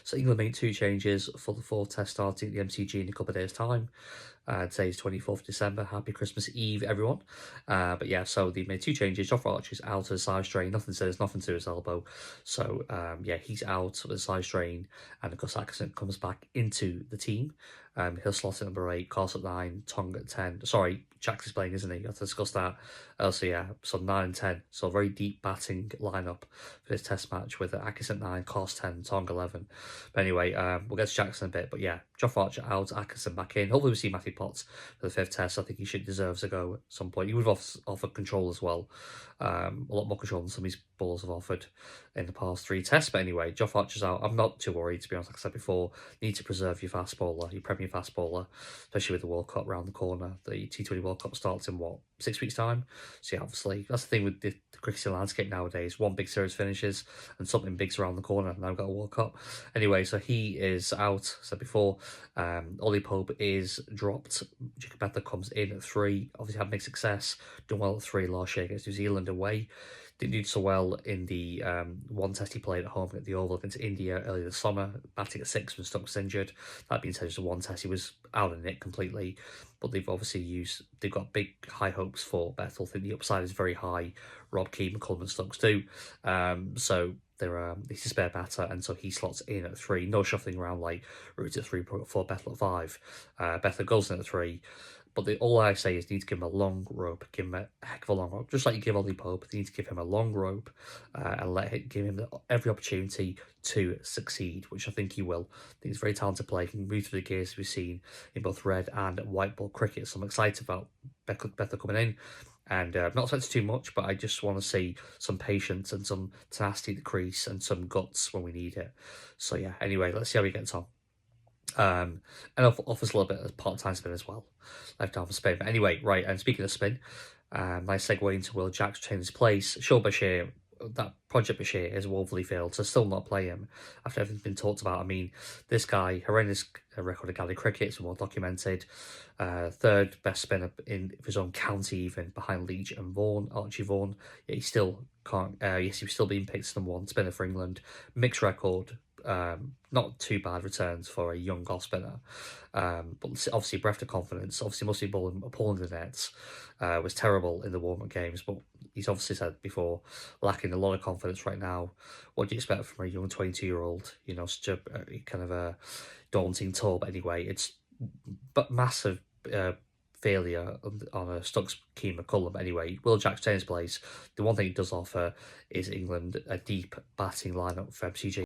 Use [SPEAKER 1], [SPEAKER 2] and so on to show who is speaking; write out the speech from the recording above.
[SPEAKER 1] So England made 2 changes for the 4th test starting at the MCG in a couple of days' time. Today's 24th December. Happy Christmas Eve, everyone. But yeah, so they made 2 changes. Jofra Archer's out of the side strain. Nothing to do his elbow. So yeah, he's out with the side strain, and Gus Atkinson comes back into the team. He'll slot at number 8, Carson at 9, Tonga at 10. Sorry, Jackson's playing, isn't he? You have to discuss that. So yeah, so 9 and 10. So a very deep batting lineup for this test match with Atkinson at 9, Carson 10, Tonga 11. But anyway, we'll get to Jackson in a bit. But yeah, Jofra Archer out, Atkinson back in. Hopefully we see Matthew Potts for the 5th test. I think he deserves a go at some point. He would have offered control as well. A lot more control than some of his balls have offered in the past 3 tests. But anyway, Jofra Archer's out. I'm not too worried, to be honest. Like I said before, you need to preserve your fast bowler, your Premier fast bowler, especially with the World Cup around the corner. The T20 World Cup starts in, what, 6 weeks' time? So yeah, obviously, that's the thing with the cricketing landscape nowadays. One big series finishes and something big's around the corner, and now we've got a World Cup. Anyway, so he is out. Said before, Ollie Pope is dropped. Jacob Bethel comes in at 3. Obviously had mixed success, done well at 3 last year against New Zealand away. Didn't do so well in the 1 test he played at home at the Oval against India earlier this summer, batting at 6 when Stokes injured. That being said, just the 1 test he was out in it completely. But they've got big high hopes for Bethel. I think the upside is very high. Rob Key, McCullum and Stokes too. So he's a spare batter, and so he slots in at 3. No shuffling around like Roots at 3 for Bethel at 5. Bethel goes in at 3. But all I say is you need to give him a long rope, give him a heck of a long rope. Just like you give Ollie Pope, you need to give him a long rope and give him every opportunity to succeed, which I think he will. I think he's a very talented player. He can move through the gears we've seen in both red and white ball cricket. So I'm excited about Bethel coming in. And not expecting too much, but I just want to see some patience and some tenacity at the crease and some guts when we need it. So yeah, anyway, let's see how he gets on. And offers a little bit of part-time spin as well, left arm spin. But anyway, right, and speaking of spin, nice segue into Will Jacks retain his place. Sure, Bashir, that Project Bashir is woefully failed, to still not play him after everything's been talked about. I mean, this guy, horrendous record of Galley cricket, it's well documented. 3rd best spinner in his own county, even behind Leach and Vaughan, Archie Vaughan. Yet he still can't. Yes, he was still being picked as number 1 spinner for England. Mixed record. Not too bad returns for a young off spinner, but obviously breath of confidence. Obviously must be appalling the nets. Was terrible in the warm-up games, but he's obviously said before lacking a lot of confidence right now. What do you expect from a young 22-year-old? You know, such a kind of a daunting tour. But anyway, it's massive failure on a Stokes, Keane, McCullum. Anyway, Will Jacks retains his place. The one thing it does offer is England a deep batting lineup for MCG.